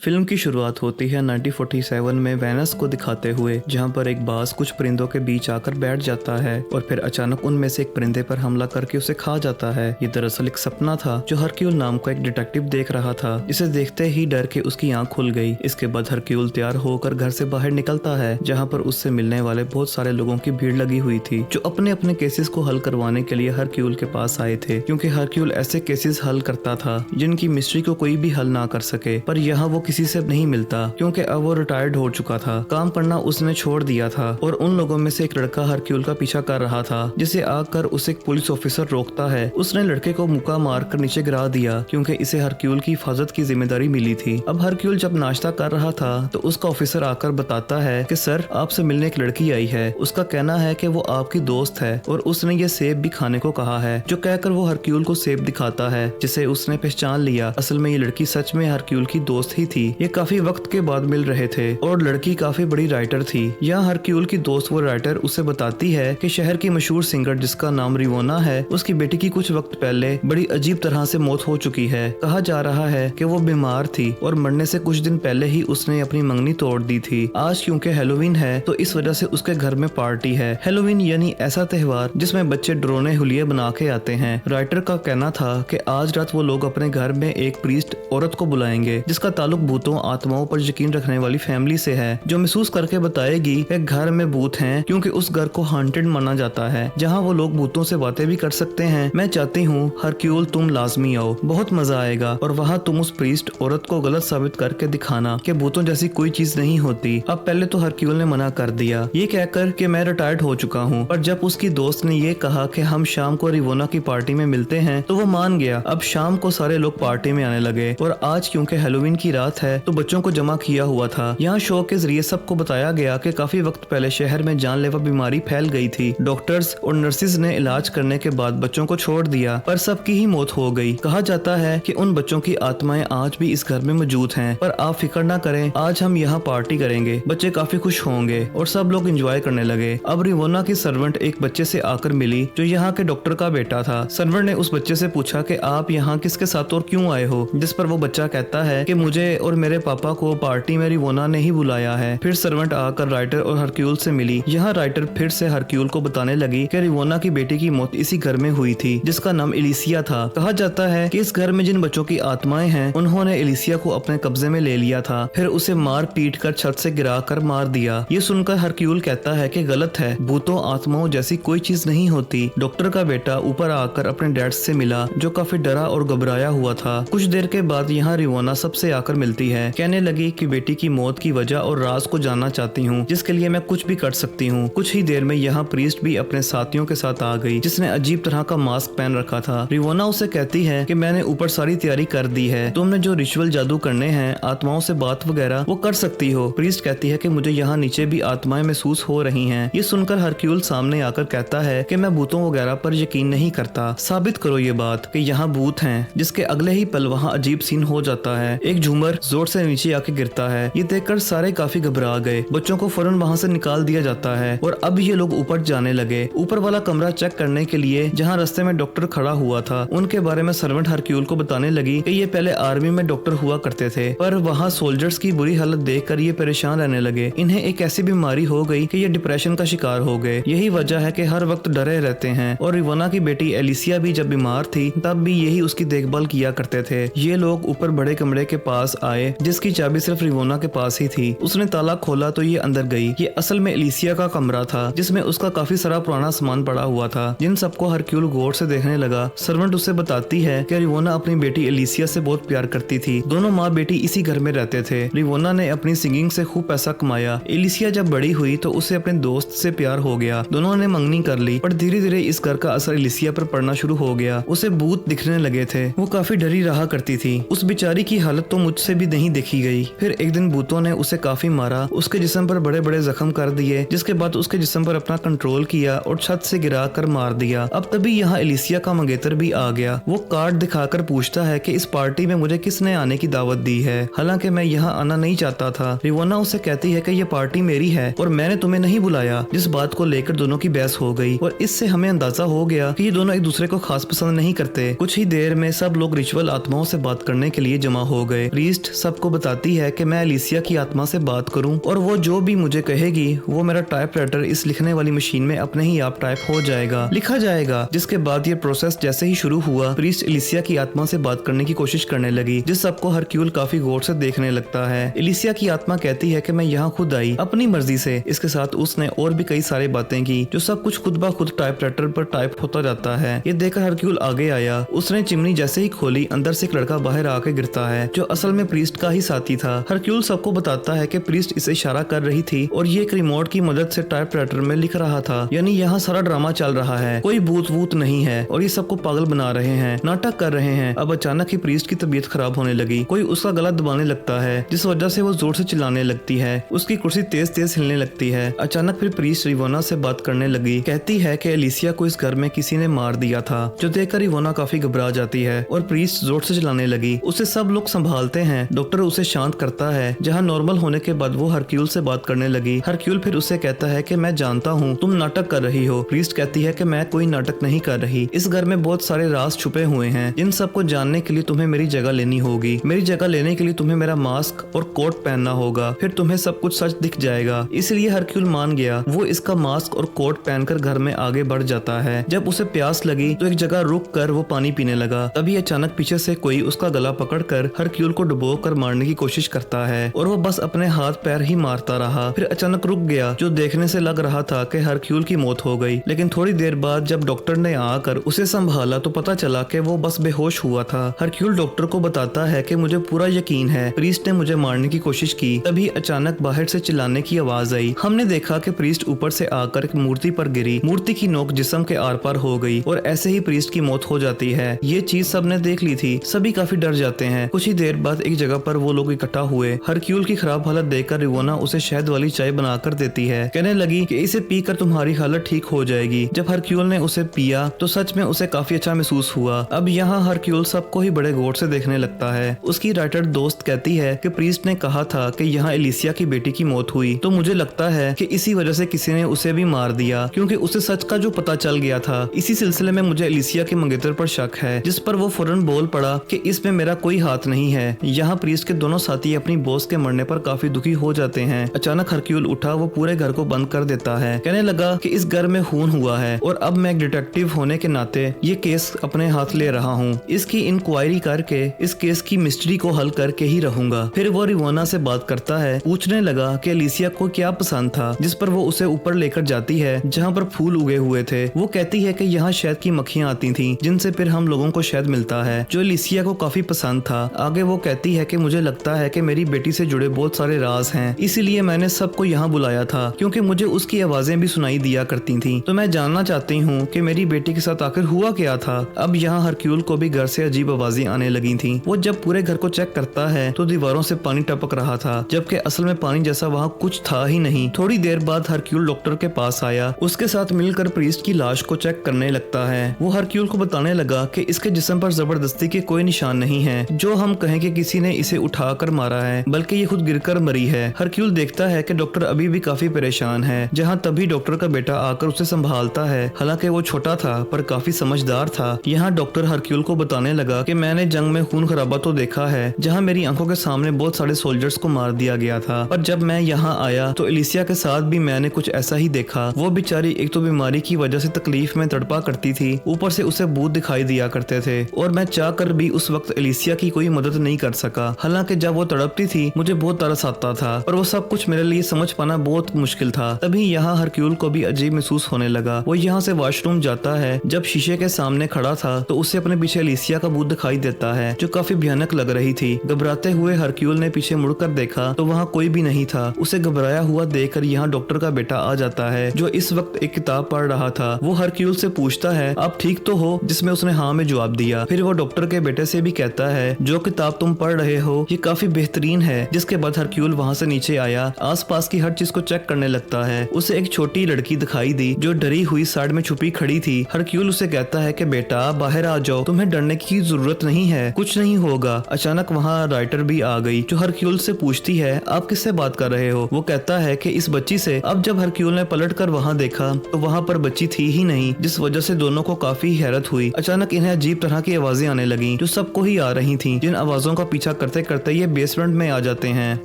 Film की शुरुआत होती है 1947 में वेनस को दिखाते हुए, जहां पर एक बाज कुछ परिंदों के बीच आकर बैठ जाता है और फिर अचानक उनमें से एक परिंदे पर हमला करके उसे खा जाता है। ये दरअसल एक सपना था जो हरक्यूल नाम का एक डिटेक्टिव देख रहा था, जिसे देखते ही डर के उसकी आंख खुल गई। इसके बाद हरक्यूल तैयार होकर घर से बाहर निकलता है, जहाँ पर उससे मिलने वाले बहुत सारे लोगों की भीड़ लगी हुई थी जो अपने अपने केसेस को हल करवाने के लिए हरक्यूल के पास आए थे, क्योंकि हरक्यूल ऐसे केसेस हल करता था जिनकी मिस्ट्री को कोई भी हल ना कर सके। पर यहाँ वो किसी से नहीं मिलता, क्योंकि अब वो रिटायर्ड हो चुका था, काम करना उसने छोड़ दिया था। और उन लोगों में से एक लड़का हरक्यूल का पीछा कर रहा था, जिसे आकर उसे एक पुलिस ऑफिसर रोकता है। उसने लड़के को मुक्का मारकर नीचे गिरा दिया, क्योंकि इसे हरक्यूल की हिफाजत की जिम्मेदारी मिली थी। अब हरक्यूल जब नाश्ता कर रहा था तो उसका ऑफिसर आकर बताता है कि सर, आपसे मिलने एक लड़की आई है। उसका कहना है कि वो आपकी दोस्त है और उसने ये सेब भी खाने को कहा है। जो कहकर वो हरक्यूल को सेब दिखाता है, जिसे उसने पहचान लिया। असल में ये लड़की सच में हरक्यूल की दोस्त ही थी। ये काफी वक्त के बाद मिल रहे थे और लड़की काफी बड़ी राइटर थी। यहाँ हरक्यूल की दोस्त वो राइटर उसे बताती है कि शहर की मशहूर सिंगर जिसका नाम रिवोना है, उसकी बेटी की कुछ वक्त पहले बड़ी अजीब तरह से मौत हो चुकी है। कहा जा रहा है कि वो बीमार थी और मरने से कुछ दिन पहले ही उसने अपनी मंगनी तोड़ दी थी। आज क्योंकि हैलोवीन है तो इस वजह से उसके घर में पार्टी है। हैलोवीन यानी ऐसा त्योहार जिसमें बच्चे डरोने हुलिये बना के आते हैं। राइटर का कहना था कि आज रात वो लोग अपने घर में एक प्रीस्ट औरत को बुलाएंगे जिसका ताल्लुक भूतों आत्माओं पर यकीन रखने वाली फैमिली से है, जो महसूस करके बताएगी कि घर में भूत हैं, क्योंकि उस घर को हॉन्टेड माना जाता है, जहां वो लोग भूतों से बातें भी कर सकते हैं। मैं चाहती हूँ हरक्यूल तुम लाजमी आओ, बहुत मजा आएगा और वहाँ तुम उस प्रीस्ट औरत को गलत साबित करके दिखाना कि भूतों जैसी कोई चीज नहीं होती। अब पहले तो हरक्यूल ने मना कर दिया, ये कहकर कि मैं रिटायर्ड हो चुका हूँ। पर जब उसकी दोस्त ने ये कहा कि हम शाम को रिवोना की पार्टी में मिलते हैं तो वो मान गया। अब शाम को सारे लोग पार्टी में आने लगे और आज क्योंकि हैलोवीन की रात है तो बच्चों को जमा किया हुआ था। यहाँ शो के जरिए सबको बताया गया कि काफी वक्त पहले शहर में जानलेवा बीमारी फैल गई थी। डॉक्टर्स और नर्सिस ने इलाज करने के बाद बच्चों को छोड़ दिया, पर सबकी ही मौत हो गई। कहा जाता है कि उन बच्चों की आत्माएं आज भी इस घर में मौजूद हैं। पर आप फिक्र ना करें, आज हम यहाँ पार्टी करेंगे, बच्चे काफी खुश होंगे। और सब लोग एंजॉय करने लगे। अब रिवोना की सर्वेंट एक बच्चे से आकर मिली जो यहाँ के डॉक्टर का बेटा था। सर्वेंट ने उस बच्चे से पूछा कि आप यहाँ किसके साथ और क्यों आए हो, जिस पर वो बच्चा कहता है कि मुझे और मेरे पापा को पार्टी में रिवोना ने ही बुलाया है। फिर सर्वेंट आकर राइटर और हरक्यूल से मिली। यहाँ राइटर फिर से हरक्यूल को बताने लगी कि रिवोना की बेटी की मौत इसी घर में हुई थी, जिसका नाम एलिसिया था। कहा जाता है कि इस घर में जिन बच्चों की आत्माएं हैं उन्होंने एलिसिया को अपने कब्जे में ले लिया था, फिर उसे मार पीट कर छत से गिरा कर मार दिया। ये सुनकर हरक्यूल कहता है कि गलत है, भूतों आत्माओं जैसी कोई चीज नहीं होती। डॉक्टर का बेटा ऊपर आकर अपने डैड से मिला, जो काफी डरा और घबराया हुआ था। कुछ देर के बाद यहाँ रिवोना सबसे आकर मिलती है, कहने लगी कि बेटी की मौत की वजह और राज को जानना चाहती हूँ, जिसके लिए मैं कुछ भी कर सकती हूँ। कुछ ही देर में यहाँ प्रीस्ट भी अपने साथियों के साथ आ गई, जिसने अजीब तरह का मास्क पहन रखा था। रिवोना उसे कहती है कि मैंने ऊपर सारी तैयारी कर दी है, तुमने जो रिचुअल जादू करने हैं, आत्माओं से बात वगैरह, वो कर सकती हो। प्रीस्ट कहती है कि मुझे यहाँ नीचे भी आत्माएं महसूस हो रही हैं। ये सुनकर हरक्यूल सामने आकर कहता है कि मैं भूतों वगैरह पर यकीन नहीं करता, साबित करो ये बात कि यहाँ भूत हैं। जिसके अगले ही पल वहाँ अजीब सीन हो जाता है। एक झूमर जोर से नीचे आके गिरता है। ये देखकर सारे काफी घबरा गए। बच्चों को फौरन वहाँ से निकाल दिया जाता है और अब ये लोग ऊपर जाने लगे, ऊपर वाला कमरा चेक करने के लिए, जहाँ रास्ते में डॉक्टर खड़ा हुआ था। उनके बारे में सर्वेंट हरक्यूल को बताने लगी कि ये पहले आर्मी में डॉक्टर हुआ करते थे, पर वहाँ सोल्जर्स की बुरी हालत देखकर ये परेशान रहने लगे। इन्हें एक ऐसी बीमारी हो गई कि ये डिप्रेशन का शिकार हो गए। यही वजह है कि हर वक्त डरे रहते हैं। और रिवोना की बेटी एलिसिया भी जब बीमार थी तब भी यही उसकी देखभाल किया करते थे। ये लोग ऊपर बड़े कमरे के पास आए, जिसकी चाबी सिर्फ रिवोना के पास ही थी। उसने ताला खोला तो ये अंदर गई। ये असल में एलिसिया का कमरा था, जिसमें उसका काफी सारा पुराना सामान पड़ा हुआ था, जिन सबको हरक्यूल गौर से देखने लगा। सर्वेंट उसे बताती है कि रिवोना अपनी बेटी एलिसिया से बहुत प्यार करती थी। दोनों माँ बेटी इसी घर में रहते थे। रिवोना ने अपनी सिंगिंग से खूब पैसा कमाया। एलिसिया जब बड़ी हुई तो उसे अपने दोस्त से प्यार हो गया। दोनों ने मंगनी कर ली, पर धीरे धीरे इस घर का असर एलिसिया पर पड़ना शुरू हो गया। उसे भूत दिखने लगे थे। वो काफी डरी रहा करती थी। उस बेचारी की हालत तो मुझसे भी नहीं देखी गई। फिर एक दिन भूतों ने उसे काफी मारा, उसके जिस्म पर बड़े बड़े जख्म कर दिए, जिसके बाद उसके जिस्म पर अपना कंट्रोल किया और छत से गिरा कर मार दिया। अब तभी यहाँ एलिसिया का मंगेतर भी आ गया। वो कार्ड दिखाकर पूछता है कि इस पार्टी में मुझे किसने आने की दावत दी है, हालांकि मैं यहाँ आना नहीं चाहता था। रिवोना उसे कहती है कि ये पार्टी मेरी है और मैंने तुम्हें नहीं बुलाया, जिस बात को लेकर दोनों की बहस हो गई और इससे हमें अंदाजा हो गया कि ये दोनों एक दूसरे को खास पसंद नहीं करते। कुछ ही देर में सब लोग रिचुअल आत्माओं से बात करने के लिए जमा हो गए। प्रीस्ट, सबको बताती है कि मैं एलिसिया की आत्मा से बात करूं और वो जो भी मुझे कहेगी वो मेरा टाइपराइटर इस लिखने वाली मशीन में अपने ही आप टाइप हो जाएगा, लिखा जाएगा। जिसके बाद ये प्रोसेस जैसे ही शुरू हुआ, प्रीस्ट एलिसिया की आत्मा से बात करने की कोशिश करने लगी, जिस सबको हरक्यूल काफी गौर से देखने लगता है। एलिसिया की आत्मा कहती है कि मैं यहाँ खुद आई अपनी मर्जी से। इसके साथ उसने और भी कई सारी बातें की जो सब कुछ खुद ब खुद टाइपराइटर पर टाइप होता जाता है। ये देखकर हरक्यूल आगे आया। उसने चिमनी जैसे ही खोली, अंदर से एक लड़का बाहर आके गिरता है जो असल में प्रीस्ट का ही साथी था। हरक्यूल सबको बताता है कि प्रीस्ट इसे इशारा कर रही थी और ये एक रिमोट की मदद से टाइपराइटर में लिख रहा था। यानी यहाँ सारा ड्रामा चल रहा है, कोई भूत वूत नहीं है और ये सबको पागल बना रहे हैं, नाटक कर रहे हैं। अब अचानक ही प्रीस्ट की तबीयत खराब होने लगी। कोई उसका गला दबाने लगता है जिस वजह से वो जोर से चिल्लाने लगती है। उसकी कुर्सी तेज तेज हिलने लगती है। अचानक फिर प्रीस्ट रिवोना से बात करने लगी। कहती है कि एलिसिया को इस घर में किसी ने मार दिया था, जो देखकर रिवोना काफी घबरा जाती है और प्रीस्ट जोर से चिल्लाने लगी। उसे सब लोग संभालते हैं। डॉक्टर उसे शांत करता है। जहाँ नॉर्मल होने के बाद वो हरक्यूल से बात करने लगी। हरक्यूल फिर उससे कहता है कि मैं जानता हूँ तुम नाटक कर रही हो। प्रीस्ट कहती है कि मैं कोई नाटक नहीं कर रही। इस घर में बहुत सारे राज छुपे हुए हैं जिन सबको जानने के लिए तुम्हें मेरी जगह लेनी होगी। मेरी जगह लेने के लिए तुम्हें मेरा मास्क और कोट पहनना होगा, फिर तुम्हें सब कुछ सच दिख जाएगा। इसलिए हरक्यूल मान गया। वो इसका मास्क और कोट पहनकर घर में आगे बढ़ जाता है। जब उसे प्यास लगी तो एक जगह रुक कर वो पानी पीने लगा। तभी अचानक पीछे से कोई उसका गला पकड़कर हरक्यूल को डुबो कर मारने की कोशिश करता है और वो बस अपने हाथ पैर ही मारता रहा। फिर अचानक रुक गया, जो देखने से लग रहा था कि हरक्यूल की मौत हो गई। लेकिन थोड़ी देर बाद जब डॉक्टर ने आकर उसे संभाला तो पता चला कि वो बस बेहोश हुआ था। हरक्यूल डॉक्टर को बताता है कि मुझे पूरा यकीन है प्रीस्ट ने मुझे मारने की कोशिश की। तभी अचानक बाहर से चिल्लाने की आवाज आई। हमने देखा कि प्रीस्ट ऊपर से आकर एक मूर्ति पर गिरी। मूर्ति की नोक जिस्म के आर पार हो गई और ऐसे ही प्रीस्ट की मौत हो जाती है। ये चीज सबने देख ली थी। सभी काफी डर जाते हैं। कुछ ही देर बाद एक जगह पर वो लोग इकट्ठा हुए। हरक्यूल की खराब हालत देखकर रिवोना उसे शहद वाली चाय बनाकर देती है। कहने लगी कि इसे पीकर तुम्हारी हालत ठीक हो जाएगी। जब हरक्यूल ने उसे पिया तो सच में उसे काफी अच्छा महसूस हुआ। अब यहाँ हरक्यूल सबको ही बड़े गौर से देखने लगता है। उसकी राइटर दोस्त कहती है कि प्रीस्ट ने कहा था कि यहाँ एलिसिया की बेटी की मौत हुई, तो मुझे लगता है कि इसी वजह से किसी ने उसे भी मार दिया, क्योंकि उसे सच का जो पता चल गया था। इसी सिलसिले में मुझे एलिसिया के मंगेतर पर शक है, जिस पर वो फौरन बोल पड़ा कि इसमें मेरा कोई हाथ नहीं है। यहाँ प्रीस्ट के दोनों साथी अपनी बॉस के मरने पर काफी दुखी हो जाते हैं। अचानक हरक्यूल उठा, वो पूरे घर को बंद कर देता है। कहने लगा कि इस घर में खून हुआ है और अब मैं एक डिटेक्टिव होने के नाते ये केस अपने हाथ ले रहा हूँ। इसकी इंक्वायरी करके इस केस की मिस्ट्री को हल करके ही रहूंगा। फिर वो रिवोना से बात करता है। पूछने लगा कि एलिसिया को क्या पसंद था, जिस पर वो उसे ऊपर लेकर जाती है जहाँ पर फूल उगे हुए थे। वो कहती है कि यहाँ शहद की मक्खियाँ आती थी जिनसे फिर हम लोगों को शहद मिलता है, जो एलिसिया को काफी पसंद था। आगे वो कहती है कि मुझे लगता है कि मेरी बेटी से जुड़े बहुत सारे राज हैं, इसीलिए मैंने सबको यहाँ बुलाया था, क्योंकि मुझे उसकी आवाजें भी सुनाई दिया करती थी। तो मैं जानना चाहती हूँ कि मेरी बेटी के साथ आखिर हुआ क्या था। अब यहाँ हरक्यूल को भी घर से अजीब आवाजें आने लगी थी। वो जब पूरे घर को चेक करता है तो दीवारों से पानी टपक रहा था, जबकि असल में पानी जैसा वहाँ कुछ था ही नहीं। थोड़ी देर बाद हरक्यूल डॉक्टर के पास आया। उसके साथ मिलकर प्रीस्ट की लाश को चेक करने लगता है। वो हरक्यूल को बताने लगा कि इसके जिस्म पर जबरदस्ती के कोई निशान नहीं है, जो हम कहें कि किसी ने इसे उठाकर मारा है, बल्कि ये खुद गिरकर मरी है। हरक्यूल देखता है कि डॉक्टर अभी भी काफी परेशान है। जहाँ तभी डॉक्टर का बेटा आकर उसे संभालता है। हालांकि वो छोटा था पर काफी समझदार था। यहाँ डॉक्टर हरक्यूल को बताने लगा कि मैंने जंग में खून खराबा तो देखा है, जहाँ मेरी आंखों के सामने बहुत सारे सोल्जर्स को मार दिया गया था, पर जब मैं यहाँ आया तो एलिसिया के साथ भी मैंने कुछ ऐसा ही देखा। वो बेचारी एक तो बीमारी की वजह से तकलीफ में तड़पा करती थी, ऊपर से उसे भूत दिखाई दिया करते थे, और मैं चाह कर भी उस वक्त एलिसिया की कोई मदद नहीं कर सका। हालांकि जब वो तड़पती थी मुझे बहुत तरस आता था, और वो सब कुछ मेरे लिए समझ पाना बहुत मुश्किल था। तभी यहाँ हरक्यूल को भी अजीब महसूस होने लगा। वो यहाँ से वॉशरूम जाता है। जब शीशे के सामने खड़ा था तो उसे अपने पीछे एलिसिया का भूत दिखाई देता है, जो काफी भयानक लग रही थी। घबराते हुए हरक्यूल ने पीछे मुड़कर देखा तो वहाँ कोई भी नहीं था। उसे घबराया हुआ देखकर यहाँ डॉक्टर का बेटा आ जाता है, जो इस वक्त एक किताब पढ़ रहा था। वो हरक्यूल से पूछता है आप ठीक तो हो, जिसमें उसने हाँ में जवाब दिया। फिर वो डॉक्टर के बेटे से भी कहता है जो किताब तुम पढ़ रहे हो ये काफी बेहतरीन है। जिसके बाद हरक्यूल वहाँ से नीचे आया, आसपास की हर चीज को चेक करने लगता है। उसे एक छोटी लड़की दिखाई दी जो डरी हुई साइड में छुपी खड़ी थी। हरक्यूल उसे कहता है कि बेटा बाहर आ जाओ, तुम्हें डरने की जरूरत नहीं है, कुछ नहीं होगा। अचानक वहाँ राइटर भी आ गई, जो हरक्यूल से पूछती है आप किससे बात कर रहे हो। वो कहता है कि इस बच्ची से। अब जब हरक्यूल ने पलट कर वहाँ देखा तो वहाँ पर बच्ची थी ही नहीं, जिस वजह से दोनों को काफी हैरत हुई। अचानक इन्हें अजीब तरह की आवाजें आने लगी, जो सबको ही आ रही थी। जिन आवाजों का पीछा करते करते ये बेसमेंट में आ जाते हैं,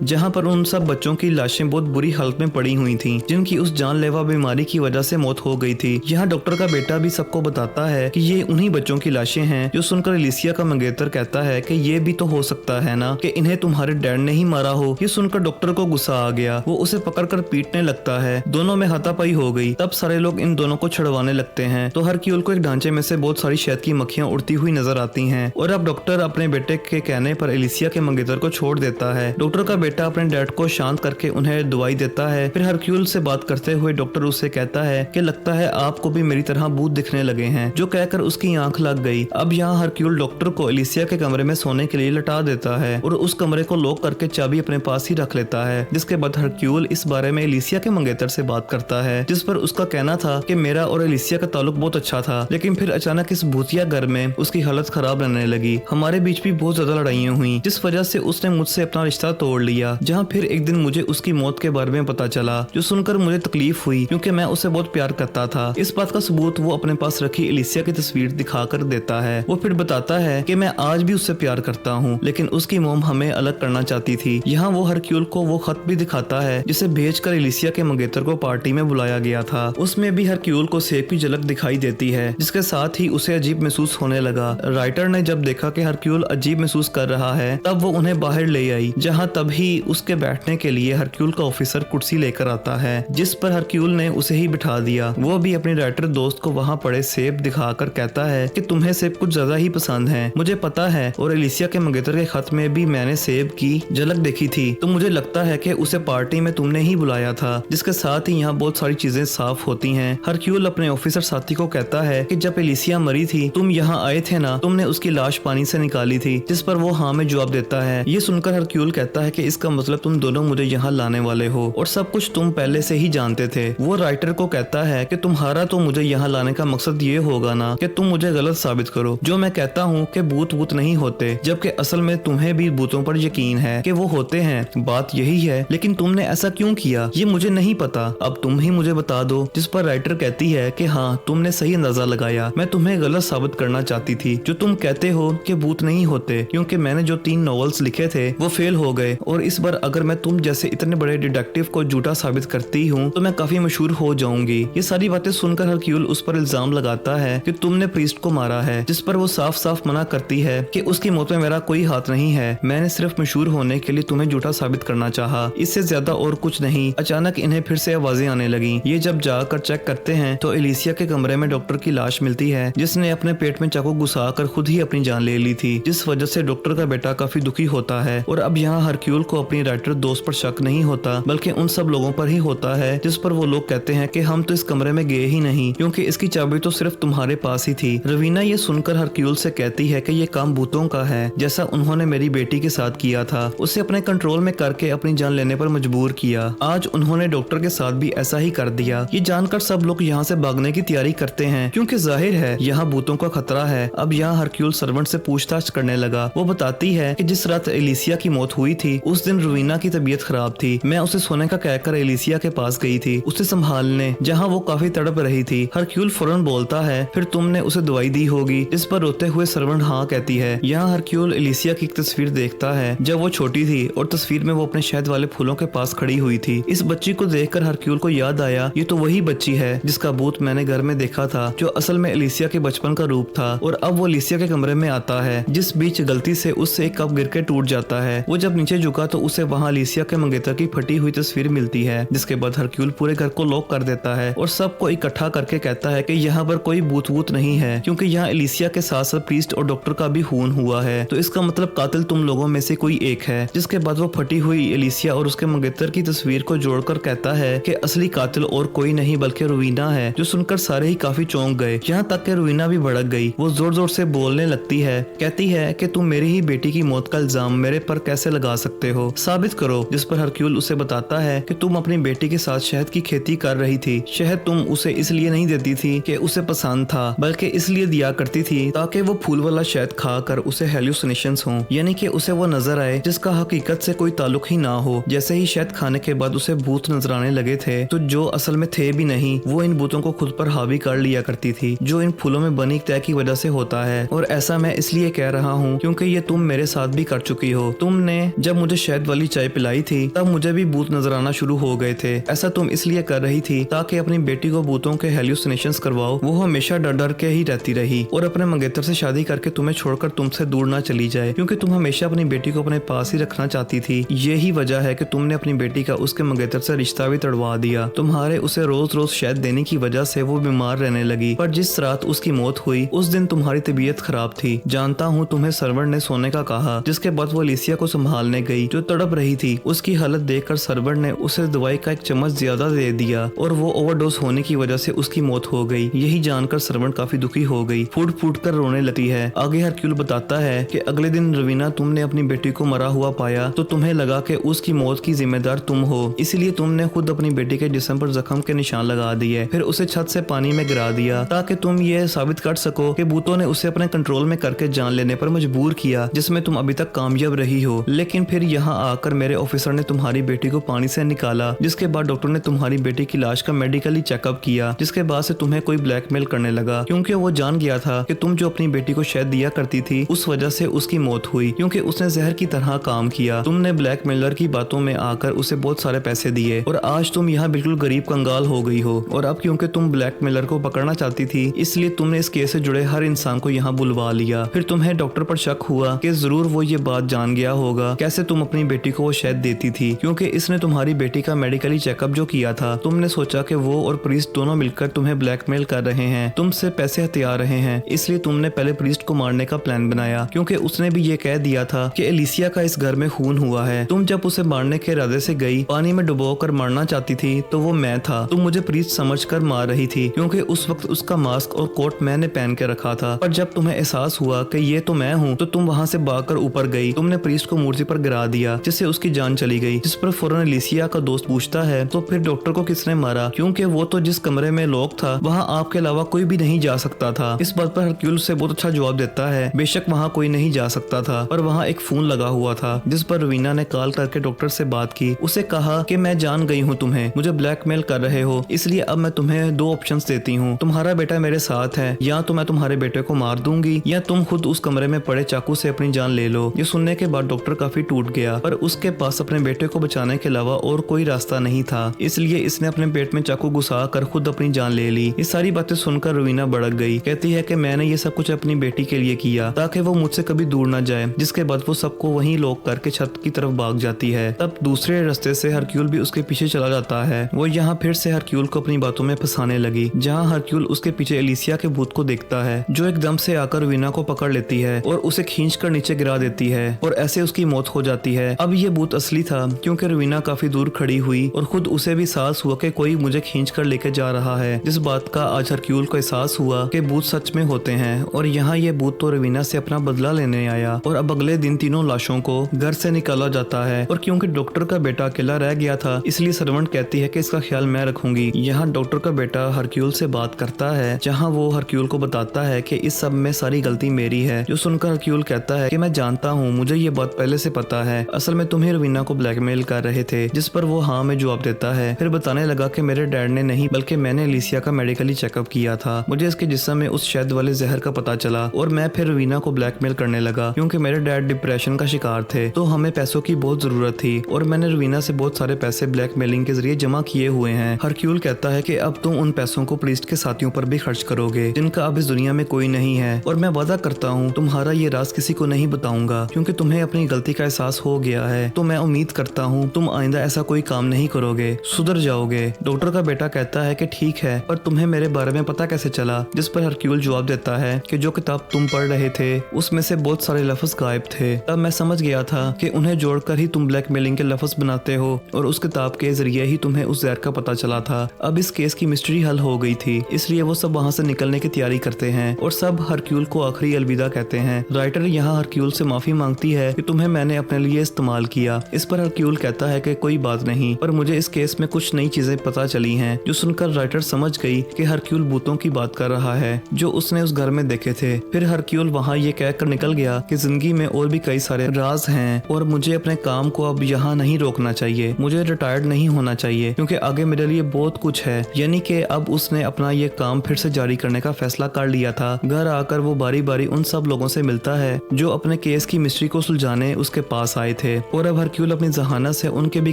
जहाँ पर उन सब बच्चों की लाशें बहुत बुरी हालत में पड़ी हुई थी, जिनकी उस जानलेवा बीमारी की वजह से मौत हो गई थी। यहाँ डॉक्टर का बेटा भी सबको बताता है कि ये उन्हीं बच्चों की लाशें हैं। जो सुनकर एलिसिया का मंगेतर कहता है कि ये भी तो हो सकता है ना कि इन्हें तुम्हारे डैड ने ही मारा हो। ये सुनकर डॉक्टर को गुस्सा आ गया, वो उसे पकड़कर पीटने लगता है। दोनों में हाथापाई हो गई। तब सारे लोग इन दोनों को छुड़वाने लगते हैं तो हरक्यूल को एक ढांचे में से बहुत सारी शहद की मक्खियां उड़ती हुई नजर आती हैं। और अब डॉक्टर अपने बेटे के कहने पर एलिसिया के मंगेतर को छोड़ देता है। डॉक्टर का बेटा अपने डैड को शांत करके उन्हें दवाई देता है। फिर हरक्यूल से बात करते हुए डॉक्टर उससे कहता है कि लगता है आपको भी मेरी तरह भूत दिखने लगे हैं, जो कहकर उसकी आंख लग गई। अब यहाँ हरक्यूल डॉक्टर को एलिसिया के कमरे में सोने के लिए लटा देता है और उस कमरे को लॉक करके चाबी अपने पास ही रख लेता है। जिसके बाद हरक्यूल इस बारे में एलिसिया के मंगेतर से बात करता है, जिस पर उसका कहना था कि मेरा और एलिसिया का ताल्लुक बहुत अच्छा था, लेकिन फिर अचानक इस भूतिया घर में उसकी हालत खराब रहने लगी। हमारे बीच भी बहुत ज्यादा लड़ाइयाँ हुई, जिस वजह से उसने मुझसे अपना रिश्ता तोड़ लिया। जहाँ फिर एक दिन मुझे उसकी मौत के बारे में पता चला, जो सुनकर मुझे तकलीफ हुई क्योंकि मैं उसे बहुत प्यार करता था। इस बात का सबूत वो अपने पास रखी एलिसिया की तस्वीर दिखाकर देता है। वो फिर बताता है कि मैं आज भी उससे प्यार करता हूँ, लेकिन उसकी मोम हमें अलग करना चाहती थी। यहाँ वो हरक्यूल को वो खत भी दिखाता है जिसे भेजकर एलिसिया के मंगेतर को पार्टी में बुलाया गया था। उसमें भी हरक्यूल को सेब की झलक दिखाई देती है, जिसके साथ ही उसे अजीब महसूस होने लगा। राइटर ने जब देखा कि हरक्यूल अजीब महसूस कर रहा है, तब वो उन्हें बाहर ले आई, जहाँ तभी उसके बैठने के लिए हरक्यूल का ऑफिसर कुर्सी लेकर आता है, जिस पर हरक्यूल ने उसे ही बिठा दिया। वो भी अपने राइटर दोस्त को वहाँ पड़े सेब दिखाकर कहता है कि तुम्हें सेब कुछ ज्यादा ही पसंद है, मुझे पता है, और एलिसिया के मंगेतर के खत में भी मैंने सेब की झलक देखी थी, तो मुझे लगता है कि उसे पार्टी में तुमने ही बुलाया था। जिसके साथ ही यहाँ बहुत सारी चीजें साफ होती हैं। हरक्यूल अपने ऑफिसर साथी को कहता है कि जब एलिसिया मरी थी तुम यहाँ आए थे ना, तुमने उसकी लाश पानी से निकाली थी, जिस पर वो हाँ में जवाब देता है। ये सुनकर हरक्यूल कहता है कि इसका मतलब तुम दोनों मुझे यहाँ लाने वाले हो और सब कुछ तुम पहले से ही जानते थे। वो राइटर को कहता है कि तुम्हारा तो मुझे यहाँ लाने का मकसद ये होगा ना कि तुम मुझे गलत साबित करो, जो मैं कहता हूँ कि भूत भूत नहीं होते, जबकि असल में तुम्हें भी भूतों पर यकीन है कि वो होते हैं। बात यही है, लेकिन तुमने ऐसा क्यों किया ये मुझे नहीं पता, अब तुम ही मुझे बता दो। जिस पर राइटर कहती है कि हाँ तुमने सही अंदाजा लगाया, मैं तुम्हें गलत साबित करना चाहती थी जो तुम कहते हो कि भूत नहीं होते, क्योंकि मैंने जो 3 नॉवेल्स लिखे थे वो फेल हो गए, और इस बार अगर मैं तुम जैसे इतने बड़े डिटेक्टिव को झूठा साबित करती हूँ तो मैं काफी मशहूर हो जाऊंगी। ये सारी बातें सुनकर हरक्यूल उस पर इल्जाम लगाता है कि तुमने प्रीस्ट को मारा है, जिस पर वो साफ साफ मना करती है कि उसकी मौत में मेरा कोई हाथ नहीं है, मैंने सिर्फ मशहूर होने के लिए तुम्हें झूठा साबित करना चाहा, इससे ज्यादा और कुछ नहीं। अचानक इन्हें फिर से आवाजें आने लगी। ये जब जाकर चेक करते हैं तो एलिसिया के कमरे में डॉक्टर की लाश मिलती है, जिसने अपने पेट में चाकू घुसाकर खुद ही अपनी जान ले ली थी, जिस वजह से डॉक्टर का बेटा काफी दुखी होता है। और अब यहाँ हरक्यूल को अपनी राइटर दोस्त पर शक नहीं होता, बल्कि उन सब लोगों पर ही होता है जिस पर वो लोग कहते हैं कि हम तो इस कमरे में गए ही नहीं, क्योंकि इसकी चाबी तो सिर्फ तुम्हारे पास ही थी। रवीना ये सुनकर हरक्यूल से कहती है कि ये काम भूतों का है, जैसा उन्होंने मेरी बेटी के साथ किया था, उसे अपने कंट्रोल में करके अपनी जान लेने पर मजबूर किया। आज उन्होंने डॉक्टर के साथ भी ऐसा ही कर दिया। ये जानकर सब लोग यहाँ से भागने की तैयारी करते हैं, क्योंकि जाहिर है यहाँ भूतों का खतरा है। अब यहाँ हरक्यूल सर्वेंट से पूछताछ करने लगा। वो बताती है कि जिस रात एलिसिया की मौत हुई थी उस दिन रवीना की तबीयत खराब थी, मैं उसे सोने का कहकर एलिसिया के पास गई थी उसे संभालने, जहाँ वो काफी तड़प रही थी। हरक्यूल फौरन बोलता है फिर तुमने उसे दवाई दी होगी, इस पर रोते हुए सर्वेंट हाँ कहती है। यहाँ हरक्यूल एलिसिया की एक तस्वीर देखता है जब वो छोटी थी और तस्वीर में वो अपने शहद वाले फूलों के पास खड़ी हुई थी। इस बच्ची को देखकर हरक्यूल को याद आया ये तो वही बच्ची है जिसका भूत मैंने घर में देखा था, जो असल में एलिसिया के बचपन का रूप था। और अब वो एलिसिया के कमरे में आता है, जिस बीच गलती से उससे एक कप गिर के टूट जाता है। वो जब नीचे झुका तो उसे वहाँ एलिसिया के मंगेतर की फटी हुई तस्वीर मिलती है, जिसके बाद हरक्यूल पूरे घर को लॉक कर देता है और सबको इकट्ठा करके कहता है कि यहाँ पर कोई भूत वूत नहीं है, क्योंकि यहाँ एलिसिया के साथ साथ प्रीस्ट और डॉक्टर का भी खून हुआ है, तो इसका मतलब कातिल तुम लोगों में से कोई एक है। जिसके बाद वो फटी हुई एलिसिया और उसके मंगेतर की तस्वीर को जोड़कर कहता है कि असली कातिल और कोई नहीं बल्कि रवीना है, जो सुनकर सारे ही काफी चौंक गए, यहाँ तक कि रवीना भी भड़क गई। वो जोर जोर से बोलने लगती है, कहती है कि तुम मेरी ही बेटी की मौत का इल्जाम मेरे पर कैसे लगा सकते हो, साबित करो। जिस पर हरक्यूल उसे बताता है कि तुम अपनी बेटी के साथ शहद की खेती कर रही थी, शहद तुम उसे इसलिए नहीं देती थी कि उसे पसंद था, बल्कि इसलिए दिया करती थी ताकि वो फूल वाला शहद खाकर उसे हेल्यूसिनेशंस हों, यानी कि उसे वो नजर आए जिसका हकीकत से कोई ताल्लुक ही ना हो। जैसे ही शहद खाने के बाद उसे भूत नजर आने लगे थे, तो जो असल में थे भी नहीं, वो इन भूतों को खुद पर हावी कर लिया करती थी, जो इन फूलों में बनी तय की वजह से होता है। और ऐसा मैं इसलिए कह रहा हूँ क्योंकि ये तुम मेरे साथ साथ भी कर चुकी हो। तुमने जब मुझे शहद वाली चाय पिलाई थी तब मुझे भी भूत नजर आना शुरू हो गए थे। ऐसा तुम इसलिए कर रही थी ताकि अपनी बेटी को भूतों के हेल्यूसिनेशंस करवाओ। वो हमेशा डर डर के ही रहती रही और अपने मंगेतर से शादी करके तुम्हें छोड़कर तुमसे दूर ना चली जाए, क्योंकि तुम हमेशा अपनी बेटी को अपने पास ही रखना चाहती थी। यही वजह है कि तुमने अपनी बेटी का उसके मंगेतर से रिश्ता भी तड़वा दिया। तुम्हारे उसे रोज रोज शहद देने की वजह से वो बीमार रहने लगी, पर जिस रात उसकी मौत हुई उस दिन तुम्हारी तबीयत खराब थी। जानता हूँ तुम्हें सर्वर ने सोने का कहा, जिसके बाद वो अलीसिया को संभालने गई जो तड़प रही थी। उसकी हालत देखकर सर्वर ने उसे दवाई का एक चम्मच ज्यादा दे दिया और वो ओवरडोज होने की वजह से उसकी मौत हो गई। यही जानकर सर्वर काफी दुखी हो गई, फूट फूट कर रोने लगती है। आगे हरक्यूल बताता है कि अगले दिन रवीना तुमने अपनी बेटी को मरा हुआ पाया तो तुम्हें लगा कि उसकी मौत की जिम्मेदार तुम हो, इसलिए तुमने खुद अपनी बेटी के जिस्म पर जख्म के निशान लगा दिए, फिर उसे छत से पानी में गिरा दिया ताकि तुम ये साबित कर सको कि भूतों ने उसे अपने कंट्रोल में करके जान लेने पर मजबूर किया, जिसमें तुम अभी तक कामयाब रही हो। लेकिन फिर यहाँ आकर मेरे ऑफिसर ने तुम्हारी बेटी को पानी से निकाला, जिसके बाद डॉक्टर ने तुम्हारी बेटी की लाश का मेडिकली चेकअप किया, जिसके बाद से तुम्हें कोई ब्लैकमेल करने लगा, क्योंकि वो जान गया था कि तुम जो अपनी बेटी को शहद दिया करती थी उस वजह से उसकी मौत हुई, क्योंकि उसने जहर की तरह काम किया। तुमने ब्लैकमेलर की बातों में आकर उसे बहुत सारे पैसे दिए और आज तुम यहाँ बिल्कुल गरीब कंगाल हो गई हो। और अब क्योंकि तुम ब्लैकमेलर को पकड़ना चाहती थी इसलिए तुमने इस केस से जुड़े हर इंसान को यहाँ बुलवा लिया। फिर तुम्हें डॉक्टर पर शक हुआ कि जरूर वो ये बात जान गया होगा कैसे तुम अपनी बेटी को वो शहद देती थी, क्योंकि इसने तुम्हारी बेटी का मेडिकली चेकअप जो किया था। तुमने सोचा कि वो और प्रीस्ट दोनों मिलकर तुम्हें ब्लैकमेल कर रहे हैं, तुमसे पैसे हथिया रहे हैं, इसलिए तुमने पहले प्रीस्ट को मारने का प्लान बनाया, क्योंकि उसने भी ये कह दिया था कि एलिसिया का इस घर में खून हुआ है। तुम जब उसे मारने के इरादे से गई, पानी में डुबो कर मारना चाहती थी तो वो मैं था। तुम मुझे प्रीस्ट समझकर मार रही थी क्योंकि उस वक्त उसका मास्क और कोट मैंने पहन के रखा था, पर जब तुम्हें एहसास हुआ कि ये तो मैं हूँ तो तुम वहाँ से भागकर ऊपर गई। तुमने प्रीस्ट को मूर्ति पर गिरा दिया जिससे उसकी जान चली गई, जिस पर फौरन एलिसिया का दोस्त पूछता है तो फिर डॉक्टर को किसने मारा, क्योंकि वो तो जिस कमरे में लॉक था वहाँ आपके अलावा कोई भी नहीं जा सकता था। इस बात पर हरक्यूल से बहुत अच्छा जवाब देता है, बेशक वहाँ कोई नहीं जा सकता था पर वहाँ एक फोन लगा हुआ था, जिस पर रवीना ने कॉल करके डॉक्टर से बात की। उसे कहा कि मैं जान गई हूँ तुम्हें मुझे ब्लैकमेल कर रहे हो, इसलिए अब मैं तुम्हें दो ऑप्शंस देती हूँ, तुम्हारा बेटा मेरे साथ है, या तो मैं तुम्हारे बेटे को मार दूंगी या तुम खुद उस कमरे में पड़े चाकू से अपनी जान ले लो। ये सुनने के बाद डॉक्टर काफी टूट गया, पर उसके पास अपने बेटे को बचाने के अलावा और कोई रास्ता नहीं था, इसलिए इसने अपने पेट में चाकू घुसा कर खुद अपनी जान ले ली। ये सारी बातें सुनकर रवीना भड़क गई, कहती है कि मैंने ये सब कुछ अपनी बेटी के लिए किया ताकि वो मुझसे कभी दूर ना जाए, जिसके बाद वो सबको वहीं लॉक करके छत की तरफ भाग जाती है। तब दूसरे रास्ते से हरक्यूल भी उसके पीछे चला जाता है। वो यहाँ फिर से हरक्यूल को अपनी बातों में फंसाने लगी, जहाँ हरक्यूल उसके पीछे एलिसिया के भूत को देखता है जो एकदम से आकर रवीना को पकड़ लेती है और उसे खींचकर नीचे गिरा देती है और ऐसे उसकी मौत हो जाती है। अब ये भूत असली था क्योंकि रवीना काफी दूर खड़ी हुई और खुद उसे भी एहसास हुआ कि कोई मुझे खींचकर लेके जा रहा है, जिस बात का आज हरक्यूल को एहसास हुआ कि भूत सच में होते हैं। और यहाँ ये भूत तो रवीना से अपना बदला लेने आया और अब अगले दिन तीनों लाशों को घर से निकाला जाता है। और क्योंकि डॉक्टर का बेटा अकेला रह गया था इसलिए सर्वेंट कहती है कि इसका ख्याल मैं रखूंगी। यहाँ डॉक्टर का बेटा हरक्यूल से बात करता है, जहाँ वो हरक्यूल को बताता है कि इस सब में सारी गलती मेरी है, जो सुनकर हरक्यूल कहता है कि मैं जानता हूँ, मुझे ये बात पहले से पता है, असल में तुम्हें रवीना को ब्लैकमेल कर रहे थे। जिस पर वो हाँ में जवाब देता है। फिर बताने लगा कि मेरे डैड ने नहीं बल्कि मैंने एलिसिया का मेडिकली चेकअप किया था, मुझे इसके जिस्म में उस शहद वाले जहर का पता चला और मैं फिर रवीना को ब्लैकमेल करने लगा क्योंकि मेरे डैड डिप्रेशन का शिकार थे तो हमें पैसों की बहुत जरूरत थी और मैंने रवीना से बहुत सारे पैसे ब्लैकमेलिंग के जरिए जमा किए हुए हैं। हरक्यूल कहता है कि अब तुम उन पैसों को प्रीस्ट के साथियों पर भी खर्च करोगे जिनका अब इस दुनिया में कोई नहीं है, और मैं वादा करता हूँ तुम्हारा ये राज किसी को नहीं बताऊंगा क्योंकि तुम्हें अपनी गलती का एहसास हो गया है। तो मैं उम्मीद करता हूँ तुम आइंदा ऐसा कोई काम नहीं करोगे, सुधर जाओगे। डॉक्टर का बेटा कहता है कि ठीक है, पर तुम्हें मेरे बारे में पता कैसे चला, जिस पर हरक्यूल जवाब देता है कि जो किताब तुम पढ़ रहे थे उसमें से बहुत सारे लफ्ज गायब थे, तब मैं समझ गया था कि उन्हें जोड़कर ही तुम ब्लैकमेलिंग के लफ्ज बनाते हो और उस किताब के जरिए ही तुम्हें उस जहर का पता चला था। अब इस केस की मिस्ट्री हल हो गई थी, इसलिए वो सब वहाँ से निकलने की तैयारी करते हैं और सब हरक्यूल को आखिरी अलविदा कहते हैं। राइटर यहाँ हरक्यूल से माफी मांगती है कि तुम्हें मैंने अपने लिए इस्तेमाल किया। इस पर हरक्यूल कहता है कि कोई बात नहीं, पर मुझे इस केस में कुछ नई चीजें पता चली हैं, जो सुनकर राइटर समझ गई कि हरक्यूल भूतों की बात कर रहा है जो उसने उस घर में देखे थे। फिर हरक्यूल वहाँ ये कहकर निकल गया कि जिंदगी में और भी कई सारे राज हैं और मुझे अपने काम को अब यहाँ नहीं रोकना चाहिए, मुझे रिटायर्ड नहीं होना चाहिए क्योंकि आगे मेरे लिए बहुत कुछ है। यानी कि अब उसने अपना ये काम फिर से जारी करने का फैसला कर लिया था। घर आकर वो बारी बारी उन सब लोगों से मिलता है जो अपने केस की मिस्ट्री को सुलझाने उसके पास आए थे और अब हरक्यूल अपनी जहानत से उनके भी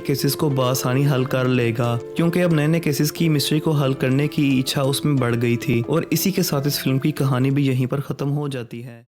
केसेस को बआसानी हल कर लेगा, क्योंकि अब नए नए केसेस की मिस्ट्री को हल करने की इच्छा उसमें बढ़ गई थी। और इसी के साथ इस फिल्म की कहानी भी यहीं पर खत्म हो जाती है।